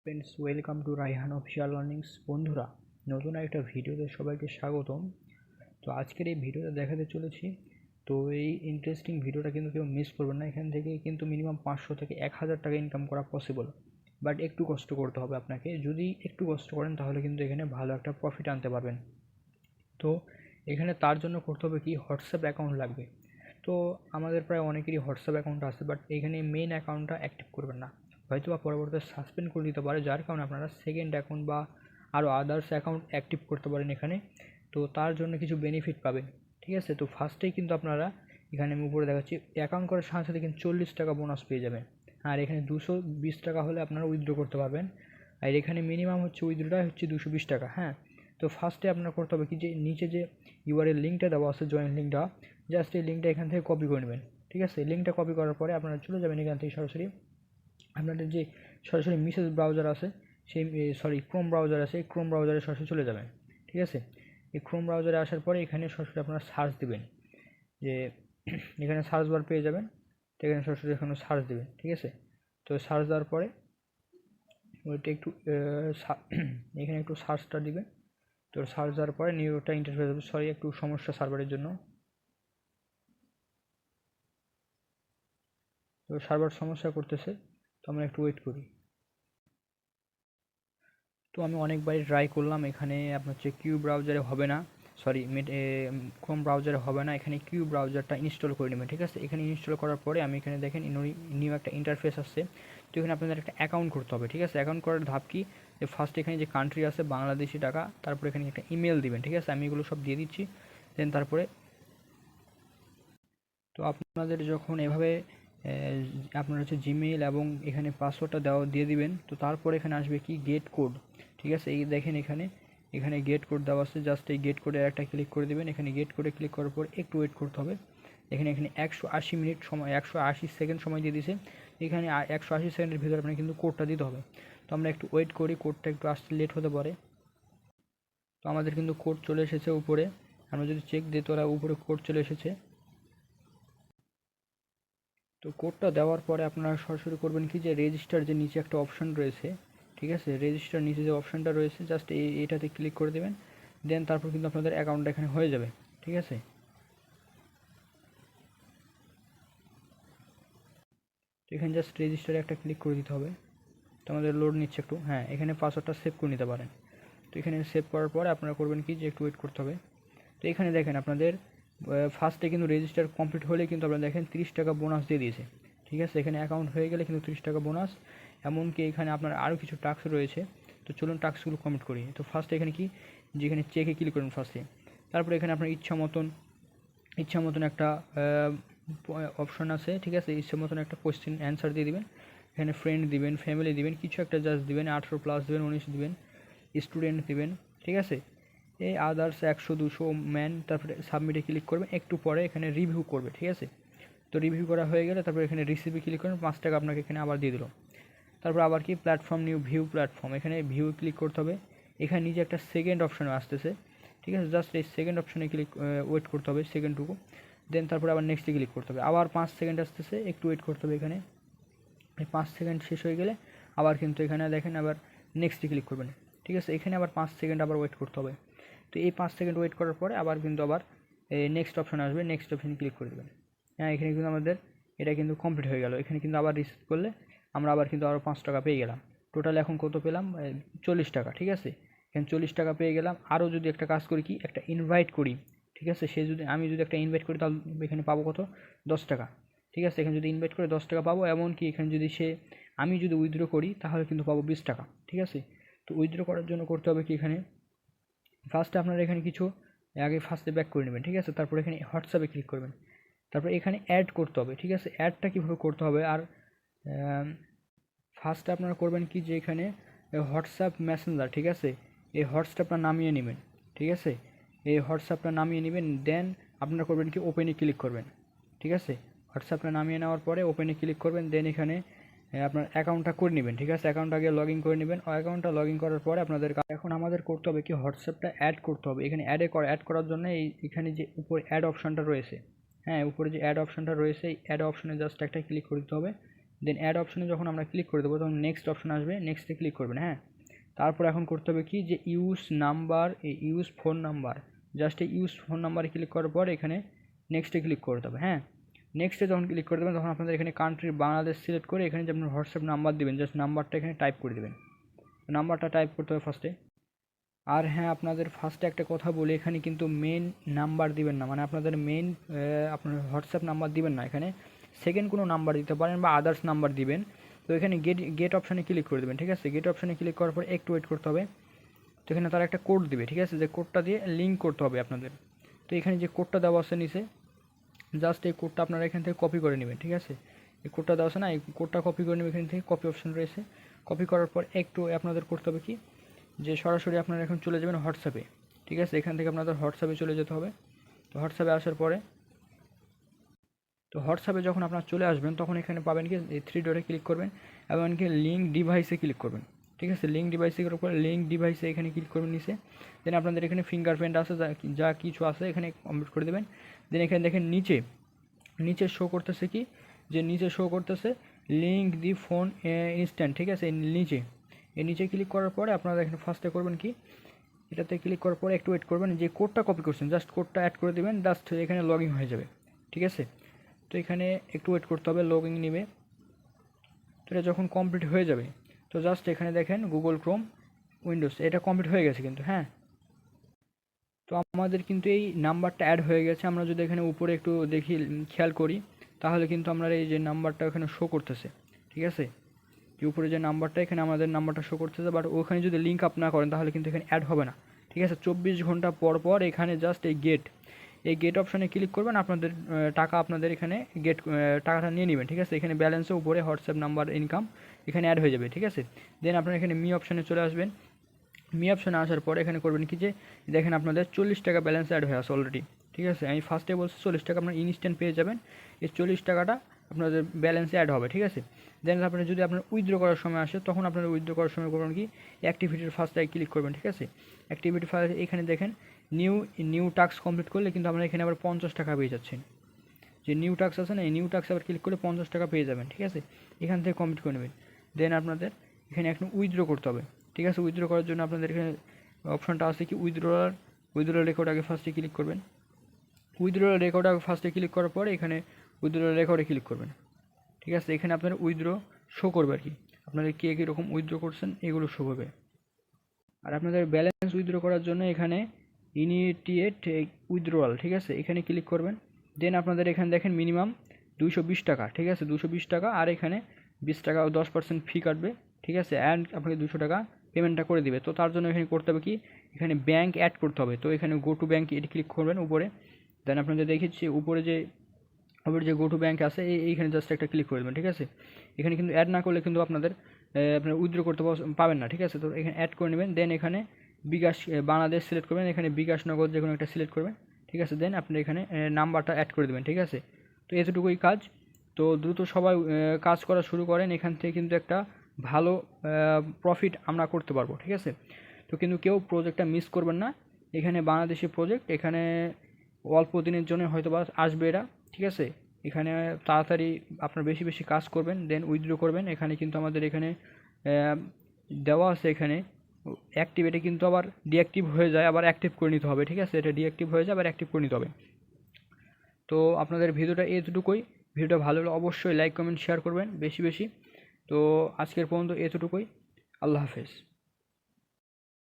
Friends, welcome to Raihan official learnings. বন্ধুরা, নতুন একটা ভিডিওতে সবাইকে স্বাগতম। তো আজকের এই ভিডিওতে দেখাতে চলেছি, তো এই ইন্টারেস্টিং ভিডিওটা কিন্তু কেউ মিস করবেন না। এখান থেকে কিন্তু মিনিমাম 500 থেকে 1000 টাকা ইনকাম করা পসিবল, বাট একটু কষ্ট করতে হবে আপনাকে। যদি একটু কষ্ট করেন তাহলে কিন্তু এখানে ভালো একটা প্রফিট আনতে পারবেন। তো এখানে তার জন্য করতে হবে কি, হোয়াটসঅ্যাপ অ্যাকাউন্ট লাগবে। তো আমাদের প্রায় অনেকেরই হোয়াটসঅ্যাপ অ্যাকাউন্ট আছে, বাট এখানে মেন অ্যাকাউন্টটা অ্যাক্টিভ করবেন না, হয়তো বা পরবর্তীতে সাসপেন্ড করে দিতে পারে, যার কারণে আপনারা সেকেন্ড অ্যাকাউন্ট বা আরও আদার্স অ্যাকাউন্ট অ্যাক্টিভ করতে পারেন এখানে। তো তার জন্য কিছু বেনিফিট পাবেন, ঠিক আছে। তো ফার্স্টেই কিন্তু আপনারা এখানে আমি উপরে দেখাচ্ছি, অ্যাকাউন্ট করার সাথে সাথে কিন্তু 40 টাকা বোনাস পেয়ে যাবেন। আর এখানে 220 টাকা হলে আপনারা উইথড্র করতে পারবেন। আর এখানে মিনিমাম হচ্ছে উইথড্রটা হচ্ছে 220 টাকা। হ্যাঁ, তো ফার্স্টে আপনার করতে হবে কি, যে নিচে যে ইউআরএল লিঙ্কটা দেওয়া আছে, জয়েন লিঙ্কটা, জাস্ট এই লিঙ্কটা এখান থেকে কপি করে নেবেন, ঠিক আছে। লিঙ্কটা কপি করার পরে আপনারা চলে যাবেন এখান থেকে সরাসরি আপনাদের যে সরাসরি মেসেজ ব্রাউজার আছে, সেই ক্রোম ব্রাউজার আছে, এই ক্রোম ব্রাউজারে সরাসরি চলে যাবেন, ঠিক আছে। এই ক্রোম ব্রাউজারে আসার পরে এখানে সরাসরি আপনারা সার্চ দিবেন, যে এখানে সার্চ বার পেয়ে যাবেন। তো এখানে সরাসরি এখানে সার্চ দিবেন, ঠিক আছে। তো সার্চ দেওয়ার পরে ওইটা একটু এখানে একটু সার্চটা দিবেন। তো সার্চ দেওয়ার পরে নিউটা ইন্টারফেস হবে। সরি, একটু সমস্যা সার্ভারের জন্য। তো সার্ভার সমস্যা করতেছে, তো আমরা একটু ওয়েট করি। তো আমি অনেকবারই ট্রাই করলাম, এখানে আপনার হচ্ছে কিউ ব্রাউজারে হবে না, সরি ক্রোম ব্রাউজারে হবে না। এখানে কিউ ব্রাউজারটা ইনস্টল করে নেবেন, ঠিক আছে। এখানে ইনস্টল করার পরে আমি এখানে দেখেন নিউ একটা ইন্টারফেস আসছে। তো এখানে আপনাদের একটা অ্যাকাউন্ট করতে হবে, ঠিক আছে। অ্যাকাউন্ট করার ধাপ কি, যে ফার্স্ট এখানে যে কান্ট্রি আছে বাংলাদেশি টাকা, তারপরে এখানে একটা ইমেল দিবেন, ঠিক আছে। আমি এগুলো সব দিয়ে দিচ্ছি। দেন তারপরে তো আপনাদের যখন এভাবে আপনার হচ্ছে জিমেইল এবং এখানে পাসওয়ার্ডটা দিয়ে দিবেন। তো তারপর এখানে আসবে কি, গেট কোড, ঠিক আছে। এই দেখেন এখানে এখানে গেট কোড দেওয়া আছে, জাস্ট এই গেট কোডে একটা ক্লিক করে দেবেন। এখানে গেট কোডে ক্লিক করার পর একটু ওয়েট করতে হবে। এখানে এখানে 180 মিনিট সময়, 180 সেকেন্ড সময় দিয়ে দিয়েছে। এখানে 180 সেকেন্ডের ভিতরে আপনাকে কিন্তু কোডটা দিতে হবে। তো আমরা একটু ওয়েট করি, কোডটা একটু আসতে লেট হতে পারে। তো আমাদের কিন্তু কোড চলে এসেছে উপরে, আমরা যদি চেক দিই তো উপরে কোড চলে এসেছে। তো কোডটা দেওয়ার পরে আপনারা সরাসরি করবেন কি, যে রেজিস্টার যে নিচে একটা অপশন রয়েছে, ঠিক আছে, রেজিস্টার নিচে যে অপশনটা রয়েছে, জাস্ট এটাতে ক্লিক করে দেবেন। দেন তারপর কিন্তু আপনাদের অ্যাকাউন্টটা এখানে হয়ে যাবে, ঠিক আছে। তো এখানে জাস্ট রেজিস্টারে একটা ক্লিক করে দিতে হবে। তো আমাদের লোড নিচ্ছে একটু। হ্যাঁ, এখানে পাসওয়ার্ডটা সেভ করে নিতে পারেন। তো এখানে সেভ করার পরে আপনারা করবেন কি, যে একটু ওয়েট করতে হবে। তো এখানে দেখেন আপনাদের ফার্স্টে কিন্তু রেজিস্টার কমপ্লিট হলে কিন্তু আপনারা দেখেন 30 টাকা বোনাস দিয়ে দিয়েছে, ঠিক আছে। এখানে অ্যাকাউন্ট হয়ে গেলে কিন্তু 30 টাকা বোনাস। এমনকি এখানে আপনার আরও কিছু টাস্ক রয়েছে। তো চলুন টাস্কগুলো কমপ্লিট করি। তো ফার্স্টে এখানে কি, যেখানে চেকে ক্লিক করুন ফার্স্টে। তারপরে এখানে আপনার ইচ্ছা মতন একটা অপশন আছে, ঠিক আছে। ইচ্ছা মতন একটা কোয়েশ্চেন অ্যান্সার দিয়ে দিবেন। এখানে ফ্রেন্ড দিবেন, ফ্যামিলি দিবেন, কিছু একটা জাস্ট দিবেন, 18+ দিবেন, 19 দিবেন, স্টুডেন্ট দিবেন, ঠিক আছে। এই আদার্স 100 200 ম্যান, তারপরে সাবমিটে ক্লিক করবেন। একটু পরে এখানে রিভিউ করবে, ঠিক আছে। তো রিভিউ করা হয়ে গেলে তারপরে এখানে রিসিভে ক্লিক করবেন, 5 টাকা আপনাকে এখানে আবার দিয়ে দিল। তারপর আবার কি, প্ল্যাটফর্ম নিউ ভিউ প্ল্যাটফর্ম, এখানে ভিউ ক্লিক করতে হবে। এখানে নিচে একটা সেকেন্ড অপশন আসতেছে, ঠিক আছে। জাস্ট এই সেকেন্ড অপশনে ক্লিক ওয়েট করতে হবে সেকেন্ডটুকু। দেন তারপরে আবার নেক্সটে ক্লিক করতে হবে, আবার 5 সেকেন্ড আসতেছে, একটু ওয়েট করতে হবে। এখানে এই 5 সেকেন্ড শেষ হয়ে গেলে আবার কিন্তু এখানে দেখেন আবার নেক্সটে ক্লিক করবেন, ঠিক আছে। এখানে আবার 5 সেকেন্ড আবার ওয়েট করতে হবে। তো এই 5 সেকেন্ড ওয়েট করার পরে আবার কিন্তু আবার নেক্সট অপশন আসবে, নেক্সট অপশনে ক্লিক করে দেবেন। হ্যাঁ, এখানে কিন্তু আমাদের এটা কিন্তু কমপ্লিট হয়ে গেল। এখানে কিন্তু আবার রিসিভ করলে আমরা আবার কিন্তু আরও 5 টাকা পেয়ে গেলাম। টোটাল এখন কত পেলাম, 40 টাকা, ঠিক আছে। এখানে 40 টাকা পেয়ে গেলাম। আরও যদি একটা কাজ করি কি, একটা ইনভাইট করি, ঠিক আছে। আমি যদি একটা ইনভাইট করি তাহলে এখানে পাবো কত, 10 টাকা, ঠিক আছে। এখানে যদি ইনভাইট করে 10 টাকা পাবো। এমনকি এখানে যদি আমি যদি উইথড্র করি তাহলে কিন্তু পাবো 20 টাকা, ঠিক আছে। তো উইথড্র করার জন্য করতে হবে কি, এখানে ফার্স্টে আপনারা এখানে কিছু আগে ফার্স্টে ব্যাক করে নেবেন, ঠিক আছে। তারপর এখানে হোয়াটসঅ্যাপে ক্লিক করবেন। তারপর এখানে অ্যাড করতে হবে, ঠিক আছে। অ্যাডটা কীভাবে করতে হবে, আর ফার্স্টে আপনারা করবেন কি, যে এখানে হোয়াটসঅ্যাপ মেসেঞ্জার, ঠিক আছে, এই হোয়াটসঅ্যাপটা নামিয়ে নেবেন, ঠিক আছে। এই হোয়াটসঅ্যাপটা নামিয়ে নেবেন। দেন আপনারা করবেন কি, ওপেনে ক্লিক করবেন, ঠিক আছে। হোয়াটসঅ্যাপটা নামিয়ে নেওয়ার পরে ওপেনে ক্লিক করবেন। দেন এখানে আপনার অ্যাকাউন্টটা করে নেবেন, ঠিক আছে। অ্যাকাউন্ট আগে লগ ইন করে নেবেন। অ্যাকাউন্টটা লগ ইন করার পরে আপনাদের এখন আমাদের করতে হবে কি, হোয়াটসঅ্যাপটা অ্যাড করতে হবে। এখানে অ্যাড করার জন্য এখানে যে উপরে অ্যাড অপশানটা রয়েছে, হ্যাঁ, উপরে যে অ্যাড অপশানটা রয়েছে, এই অ্যাড অপশানে জাস্ট একটা ক্লিক করে দিতে হবে। দেন অ্যাড অপশনে যখন আমরা ক্লিক করে দেবো তখন নেক্সট অপশন আসবে, নেক্সটে ক্লিক করবেন। হ্যাঁ, তারপর এখন করতে হবে কি যে use number, use phone number, just use phone নাম্বারে ক্লিক করার পর এখানে নেক্সটে ক্লিক করতে হবে। হ্যাঁ, নেক্সটে যখন ক্লিক করে দেবেন তখন আপনাদের এখানে কান্ট্রি বাংলাদেশ সিলেক্ট করে এখানে যে আপনার হোয়াটসঅ্যাপ নাম্বার দেবেন, জাস্ট নাম্বারটা এখানে টাইপ করে দেবেন। নাম্বারটা টাইপ করতে হবে ফার্স্টে। আর হ্যাঁ, আপনাদের ফার্স্টে একটা কথা বলি, এখানে কিন্তু মেন নাম্বার দিবেন না, মানে আপনাদের মেন আপনার হোয়াটসঅ্যাপ নাম্বার দিবেন না, এখানে সেকেন্ড কোনো নাম্বার দিতে পারেন বা আদার্স নাম্বার দিবেন। তো এখানে গেট অপশানে ক্লিক করে দেবেন। ঠিক আছে, গেট অপশানে ক্লিক করার পর একটু ওয়েট করতে হবে। তো এখানে তারা একটা কোড দিবে। ঠিক আছে, যে কোডটা দিয়ে লিঙ্ক করতে হবে আপনাদের। তো এখানে যে কোডটা দেওয়া আছে নিচে, জাস্ট এই কোডটা আপনারা এখান থেকে কপি করে নেবেন। ঠিক আছে, এই কোডটা দেওয়া আছে না, এই কোডটা কপি করে নেবেন। এখান থেকে কপি অপশান রয়েছে, কপি করার পর একটু আপনাদের করতে হবে কি যে সরাসরি আপনারা এখন চলে যাবেন হোয়াটসঅ্যাপে। ঠিক আছে, এখান থেকে আপনাদের হোয়াটসঅ্যাপে চলে যেতে হবে। তো হোয়াটসঅ্যাপে আসার পরে হোয়াটসঅ্যাপে যখন আপনারা চলে আসবেন তখন এখানে পাবেন কি এই থ্রি ডটে ক্লিক করবেন এবং এখানে লিঙ্ক ডিভাইসে ক্লিক করবেন। ঠিক আছে, লিঙ্ক ডিভাইসে করার পরে লিঙ্ক ডিভাইসে এখানে ক্লিক করবেন নিচে। দেন আপনাদের এখানে ফিঙ্গারপ্রিন্ট আছে, যা কিছু আছে এখানে কমপ্লিট করে দেবেন। দেন এখানে দেখেন নিচে শো করতেছে কি যে নিচে শো করতেছে লিঙ্ক দি ফোন ইনস্ট্যান্ট। ঠিক আছে, এই নিচে ক্লিক করার পরে আপনারা এখানে ফার্স্টে করবেন কি, এটাতে ক্লিক করার পরে একটু ওয়েট করবেন, যে কোডটা কপি করছেন জাস্ট কোডটা অ্যাড করে দেবেন, জাস্ট এখানে লগ ইন হয়ে যাবে। ঠিক আছে, তো এখানে একটু ওয়েট করতে হবে, লগ ইন নেবে। তো এটা যখন কমপ্লিট হয়ে যাবে তো জাস্ট এখানে দেখেন গুগল ক্রোম উইন্ডোজ এটা কমপ্লিট হয়ে গেছে কিন্তু। হ্যাঁ, তো আমাদের কিন্তু এই নাম্বারটা অ্যাড হয়ে গেছে। আমরা যদি এখানে উপরে একটু দেখি খেয়াল করি তাহলে কিন্তু আমরা এই যে নাম্বারটা এখানে শো করতেছে। ঠিক আছে, যে উপরে যে নাম্বারটা এখানে আমাদের নাম্বারটা শো করতেছে, বাট ওখানে যদি লিঙ্ক আপ না করেন তাহলে কিন্তু এখানে অ্যাড হবে না। ঠিক আছে, 24 ঘন্টা পর পর এখানে জাস্ট এই গেট অপশানে ক্লিক করবেন, আপনাদের টাকা আপনাদের এখানে টাকাটা নিয়ে নেবেন। ঠিক আছে, এখানে ব্যালেন্সে উপরে হোয়াটসঅ্যাপ নাম্বার ইনকাম এখানে অ্যাড হয়ে যাবে। ঠিক আছে, দেন আপনারা এখানে মি অপশানে চলে আসবেন। মি অপশানে আসার পর এখানে করবেন কি যে দেখেন আপনাদের 40 টাকা ব্যালেন্স অ্যাড হয়ে আছে অলরেডি। ঠিক আছে, আমি ফার্স্টে বলছি 40 টাকা আপনার ইনস্ট্যান্ট পেয়ে যাবেন, এই 40 টাকাটা আপনাদের ব্যালেন্সে অ্যাড হবে। ঠিক আছে, দেন আপনার যদি আপনার উইথড্র করার সময় আসে তখন আপনার উইথড্র করার সময় করবেন কি অ্যাক্টিভিটির ফার্স্টে ক্লিক করবেন। ঠিক আছে, অ্যাক্টিভিটি ফার্স্ট এখানে দেখেন নিউ টাস্ক কমপ্লিট করলে কিন্তু আপনারা এখানে আবার 50 টাকা পেয়ে যাচ্ছেন। যে নিউ টাস্ক আছে না, এই নিউ টাস্ক আবার ক্লিক করে 50 টাকা পেয়ে যাবেন। ঠিক আছে, এখান থেকে কমপ্লিট করে নেবেন। দেন আপনাদের এখানে এখন উইথড্র করতে হবে। ঠিক আছে, উইথড্র করার জন্য আপনাদের এখানে অপশনটা আছে কি উইথড্র রেকর্ড আগে ফার্স্টে ক্লিক করবেন। উইথড্র রেকর্ড আগে ফার্স্টে ক্লিক করার পরে এখানে উইথড্র রেকর্ডে ক্লিক করবেন। ঠিক আছে, এখানে আপনার উইথড্র শো করবে আর কি, আপনাদের কে কীরকম উইথড্র করছেন এগুলো শো করবে। আর আপনাদের ব্যালেন্স উইথড্র করার জন্য এখানে ইমিডিয়েট উইথড্রয়াল। ঠিক আছে, এখানে ক্লিক করবেন। দেন আপনাদের এখানে দেখেন মিনিমাম 220 টাকা। ঠিক আছে, 220 টাকা, আর এখানে 20 টাকা 10% ফি কাটবে। ঠিক আছে, অ্যান্ড আপনাকে 200 টাকা পেমেন্টটা করে দিবে। তো তার জন্য এখানে করতে হবে কি এখানে ব্যাঙ্ক অ্যাড করতে হবে। তো এখানে গো টু ব্যাঙ্ক এটি ক্লিক করবেন উপরে। দেন আপনাদের দেখেছি উপরে যে গো টু ব্যাঙ্ক আছে এইখানে জাস্ট একটা ক্লিক করে দেবেন। ঠিক আছে, এখানে কিন্তু অ্যাড না করলে কিন্তু আপনাদের আপনার উইথড্র করতে পাবেন না। ঠিক আছে, তো এখানে অ্যাড করে নেবেন। দেন এখানে বিকাশ বাংলাদেশ সিলেক্ট করবেন, এখানে বিকাশ নগদ যে কোনো একটা সিলেক্ট করবেন। ঠিক আছে, দেন আপনি এখানে নাম্বারটা অ্যাড করে দেবেন। ঠিক আছে, তো এতটুকুই কাজ। তো দ্রুত সবাই কাজ করা শুরু করেন, এখান থেকে কিন্তু একটা ভালো প্রফিট আমরা করতে পারবো। ঠিক আছে, তো কিন্তু কেউ প্রজেক্টটা মিস করবেন না, এখানে বাংলাদেশি প্রজেক্ট, এখানে অল্প দিনের জন্য হয়তো বা আসবে এরা। ঠিক আছে, এখানে তাড়াতাড়ি আপনার বেশি বেশি কাজ করবেন, দেন উইথড্র করবেন। এখানে কিন্তু আমাদের এখানে দেওয়া আছে এখানে অ্যাক্টিভ, এটা কিন্তু আবার ডিঅ্যাক্টিভ হয়ে যায়, আবার অ্যাক্টিভ করে নিতে হবে। ঠিক আছে, এটা ডিঅ্যাক্টিভ হয়ে যায় আবার অ্যাক্টিভ করে নিতে হবে। তো আপনাদের ভিডিওটা এতটুকুই। ভিডিওটা ভালো হলে অবশ্যই লাইক কমেন্ট শেয়ার করবেন বেশি বেশি। তো আজকের পর্যন্ত এতটুকুই। আল্লাহ হাফেজ।